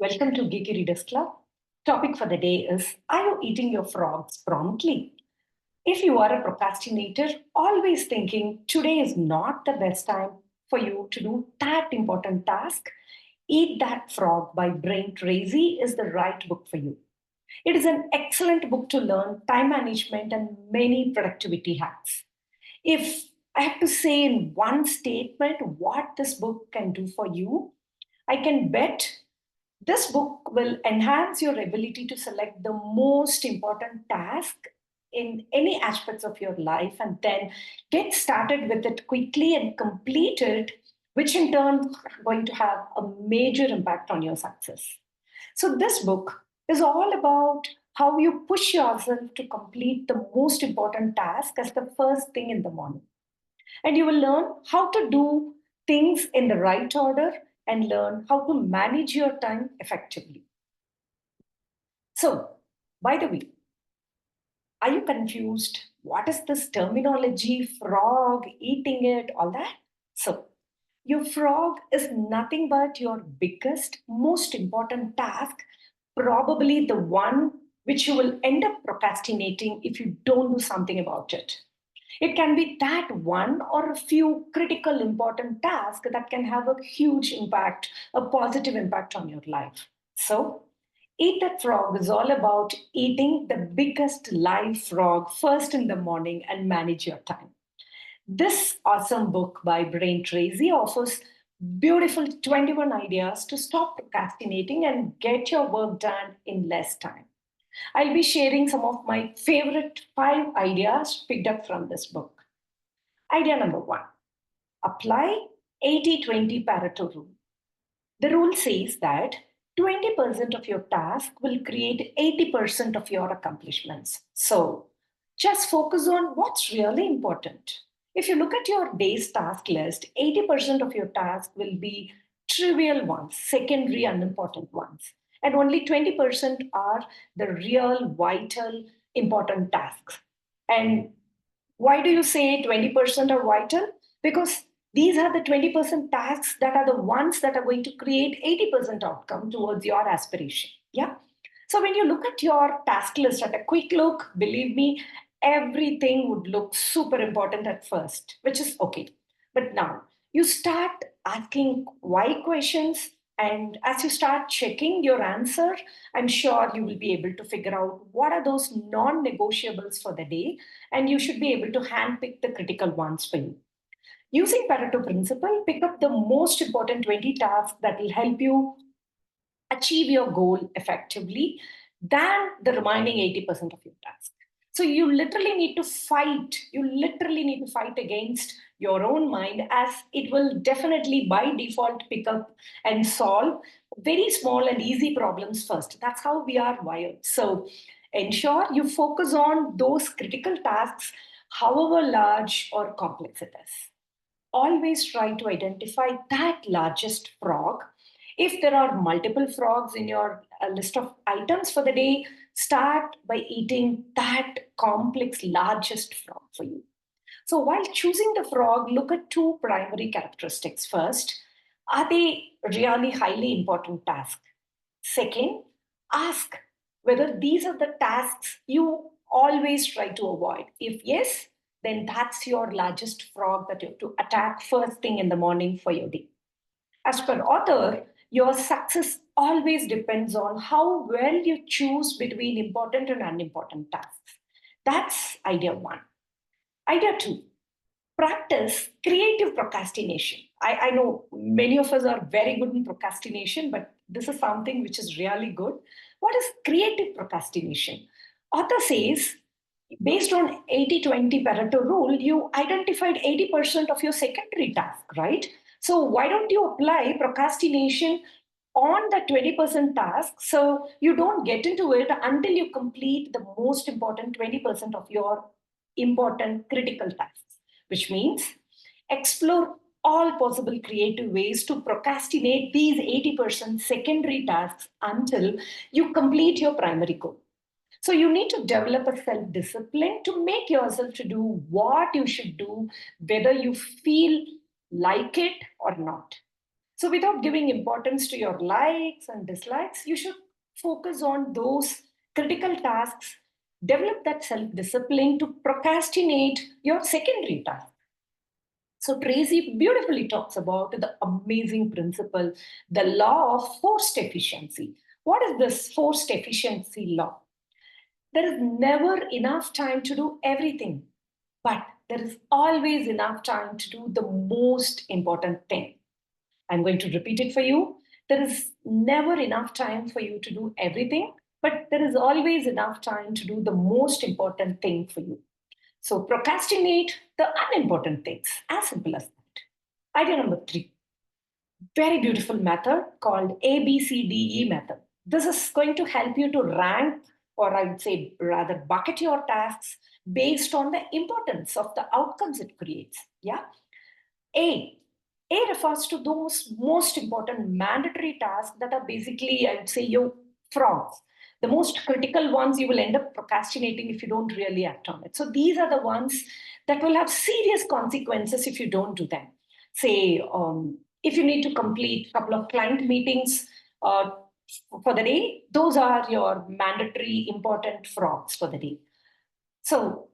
Welcome to Geeky Readers Club. Topic for the day is, are you eating your frogs promptly? If you are a procrastinator, always thinking today is not the best time for you to do that important task, Eat That Frog by Brain Tracy is the right book for you. It is an excellent book to learn time management and many productivity hacks. If I have to say in one statement what this book can do for you, I can bet this book will enhance your ability to select the most important task in any aspects of your life and then get started with it quickly and complete it, which in turn going to have a major impact on your success. So this book is all about how you push yourself to complete the most important task as the first thing in the morning. And you will learn how to do things in the right order and learn how to manage your time effectively. So, by the way, are you confused? What is this terminology, frog, eating it, all that? So, your frog is nothing but your biggest, most important task, probably the one which you will end up procrastinating if you don't do something about it. It can be that one or a few critical important tasks that can have a huge impact, a positive impact on your life. So, Eat That Frog is all about eating the biggest live frog first in the morning and manage your time. This awesome book by Brain Tracy offers beautiful 21 ideas to stop procrastinating and get your work done in less time. I'll be sharing some of my favorite 5 ideas picked up from this book. Idea number 1, apply 80-20 Pareto rule. The rule says that 20% of your task will create 80% of your accomplishments. So just focus on what's really important. If you look at your day's task list, 80% of your tasks will be trivial ones, secondary, unimportant ones. And only 20% are the real, vital, important tasks. And why do you say 20% are vital? Because these are the 20% tasks that are the ones that are going to create 80% outcome towards your aspiration. Yeah. So when you look at your task list at a quick look, believe me, everything would look super important at first, which is okay. But now you start asking why questions. And as you start checking your answer, I'm sure you will be able to figure out what are those non negotiables for the day. And you should be able to handpick the critical ones for you. Using Pareto principle, pick up the most important 20 tasks that will help you achieve your goal effectively than the remaining 80% of your task. So you literally need to fight. You literally need to fight against your own mind, as it will definitely by default pick up and solve very small and easy problems first. That's how we are wired. So ensure you focus on those critical tasks, however large or complex it is. Always try to identify that largest frog. If there are multiple frogs in your list of items for the day, start by eating that complex largest frog for you. So while choosing the frog, look at two primary characteristics. First, are they really highly important tasks? Second, ask whether these are the tasks you always try to avoid. If yes, then that's your largest frog that you have to attack first thing in the morning for your day. As per author, your success always depends on how well you choose between important and unimportant tasks. That's idea 1. Idea 2, practice creative procrastination. I know many of us are very good in procrastination, but this is something which is really good. What is creative procrastination? Author says, based on 80-20 Pareto rule, you identified 80% of your secondary task, right? So why don't you apply procrastination on the 20% task so you don't get into it until you complete the most important 20% of your important critical tasks, which means explore all possible creative ways to procrastinate these 80% secondary tasks until you complete your primary goal. So you need to develop a self discipline to make yourself to do what you should do, whether you feel like it or not. So without giving importance to your likes and dislikes, you should focus on those critical tasks, develop that self-discipline to procrastinate your secondary tasks. So Tracy beautifully talks about the amazing principle, the law of forced efficiency. What is this forced efficiency law? There is never enough time to do everything, but there is always enough time to do the most important thing. I'm going to repeat it for you. There is never enough time for you to do everything, but there is always enough time to do the most important thing for you. So procrastinate the unimportant things, as simple as that. Idea number 3, very beautiful method called ABCDE method. This is going to help you to rank, or I would say rather bucket your tasks based on the importance of the outcomes it creates. Yeah. A. A refers to those most important mandatory tasks that are basically, I would say, your frogs. The most critical ones you will end up procrastinating if you don't really act on it. So these are the ones that will have serious consequences if you don't do them. Say, if you need to complete a couple of client meetings uh, for the day, those are your mandatory important frogs for the day. So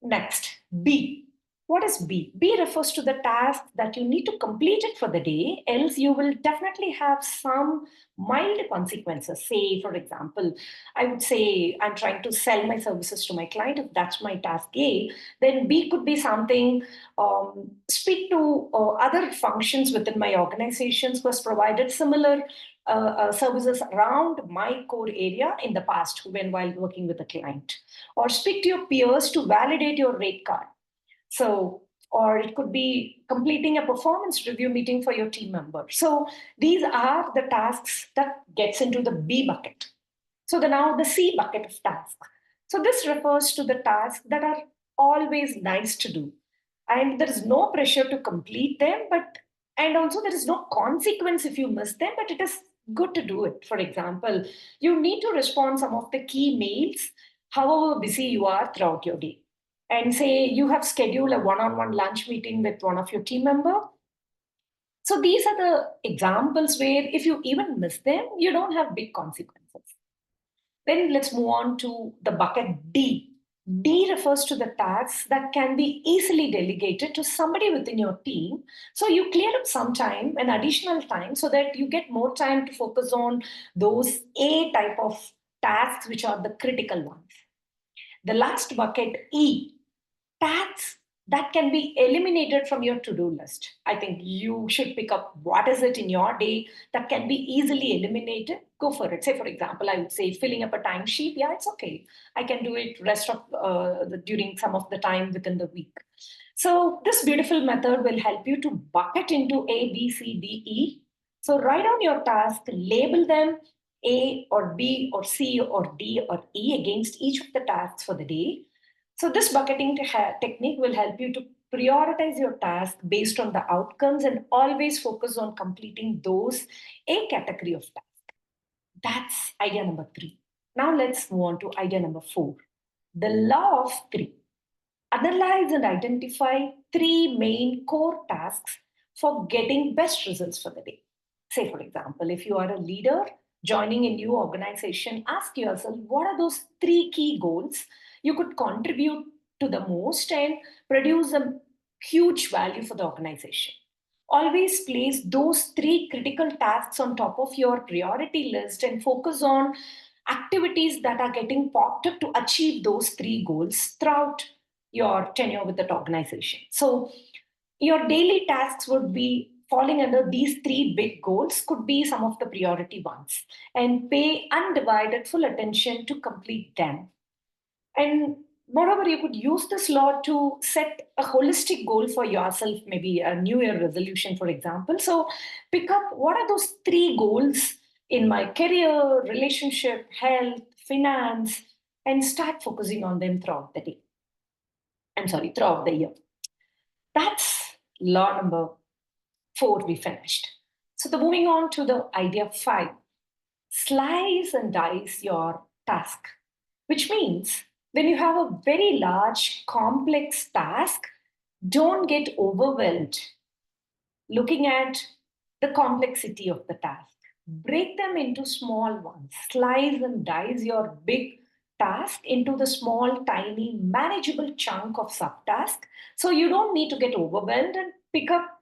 next, B. What is B? B refers to the task that you need to complete it for the day, else you will definitely have some mild consequences. Say, for example, I would say I'm trying to sell my services to my client. If that's my task A, then B could be something, speak to other functions within my organizations who has provided similar services around my core area in the past when while working with a client, or speak to your peers to validate your rate card. So, or it could be completing a performance review meeting for your team member. So these are the tasks that gets into the B bucket. So now the C bucket of tasks. So this refers to the tasks that are always nice to do. And there is no pressure to complete them, but and also there is no consequence if you miss them, but it is good to do it. For example, you need to respond some of the key mails, however busy you are throughout your day. And say you have scheduled a one-on-one lunch meeting with one of your team member. So these are the examples where if you even miss them, you don't have big consequences. Then let's move on to the bucket D. D refers to the tasks that can be easily delegated to somebody within your team. So you clear up some time, an additional time, so that you get more time to focus on those A type of tasks, which are the critical ones. The last bucket, E, tasks that can be eliminated from your to-do list. I think you should pick up what is it in your day that can be easily eliminated. Go for it. Say, for example, I would say filling up a timesheet. Yeah, it's okay. I can do it rest of during some of the time within the week. So this beautiful method will help you to bucket into A, B, C, D, E. So write down your task, label them A or B or C or D or E against each of the tasks for the day. So this bucketing technique will help you to prioritize your task based on the outcomes and always focus on completing those A category of tasks. That's idea number 3. Now let's move on to idea number 4. The law of 3. Analyze and identify 3 main core tasks for getting best results for the day. Say, for example, if you are a leader joining a new organization, ask yourself what are those 3 key goals you could contribute to the most and produce a huge value for the organization. Always place those 3 critical tasks on top of your priority list and focus on activities that are getting popped up to achieve those 3 goals throughout your tenure with that organization. So your daily tasks would be falling under these 3 big goals, could be some of the priority ones, and pay undivided full attention to complete them. And moreover, you could use this law to set a holistic goal for yourself, maybe a new year resolution, for example. So pick up what are those 3 goals in my career, relationship, health, finance, and start focusing on them throughout the day. Throughout the year. That's law number 4 we finished. So the moving on to the idea 5, slice and dice your task, which means when you have a very large, complex task, don't get overwhelmed looking at the complexity of the task. Break them into small ones. Slice and dice your big task into the small, tiny, manageable chunk of subtask. So you don't need to get overwhelmed and pick up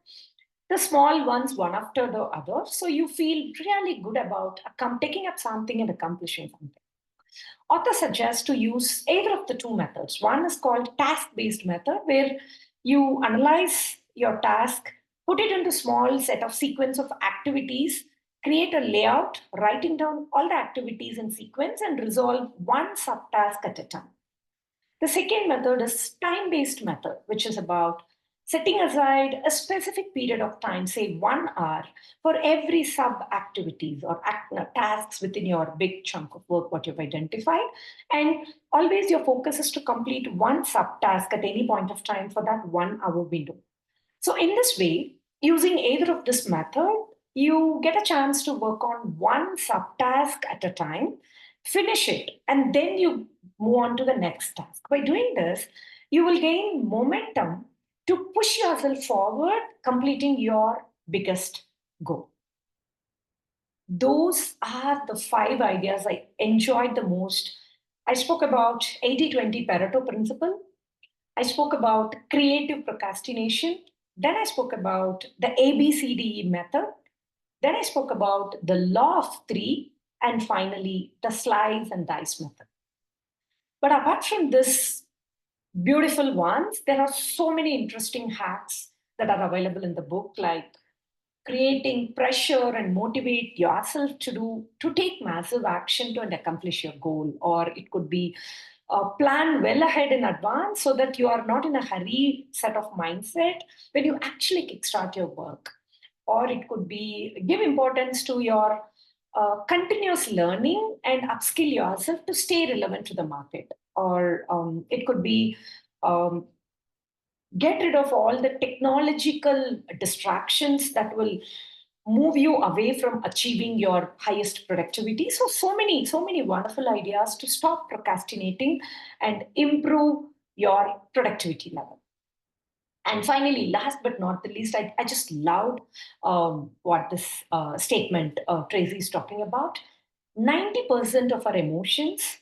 the small ones one after the other. So you feel really good about taking up something and accomplishing something. Author suggests to use either of the two methods. One is called task-based method, where you analyze your task, put it into small set of sequence of activities, create a layout, writing down all the activities in sequence, and resolve one subtask at a time. The second method is time-based method, which is about setting aside a specific period of time, say 1 hour, for every sub-activities or tasks within your big chunk of work, what you've identified. And always your focus is to complete one subtask at any point of time for that 1 hour window. So in this way, using either of this method, you get a chance to work on one subtask at a time, finish it, and then you move on to the next task. By doing this, you will gain momentum to push yourself forward, completing your biggest goal. Those are the 5 ideas I enjoyed the most. I spoke about 80-20 Pareto principle. I spoke about creative procrastination. Then I spoke about the ABCDE method. Then I spoke about the law of three. And finally, the slice and dice method. But apart from this beautiful ones, there are so many interesting hacks that are available in the book, like creating pressure and motivate yourself to take massive action to and accomplish your goal. Or it could be plan well ahead in advance so that you are not in a hurry set of mindset when you actually kickstart your work. Or it could be give importance to your continuous learning and upskill yourself to stay relevant to the market. Or it could be um, get rid of all the technological distractions that will move you away from achieving your highest productivity. So many wonderful ideas to stop procrastinating and improve your productivity level. And finally, last but not the least, I just loved what this statement Tracy is talking about. 90% of our emotions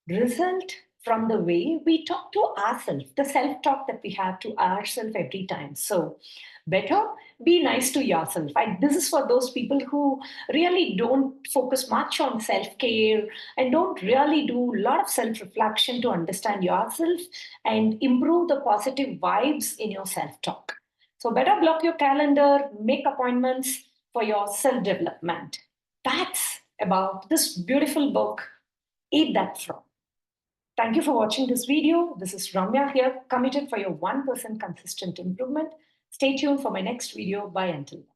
result from the way we talk to ourselves, the self talk that we have to ourselves every time. So, better be nice to yourself. This is for those people who really don't focus much on self care and don't really do a lot of self reflection to understand yourself and improve the positive vibes in your self talk. So, better block your calendar, make appointments for your self development. That's about this beautiful book, Eat That Frog. Thank you for watching this video. This is Ramya here, committed for your 1% consistent improvement. Stay tuned for my next video. Bye until then.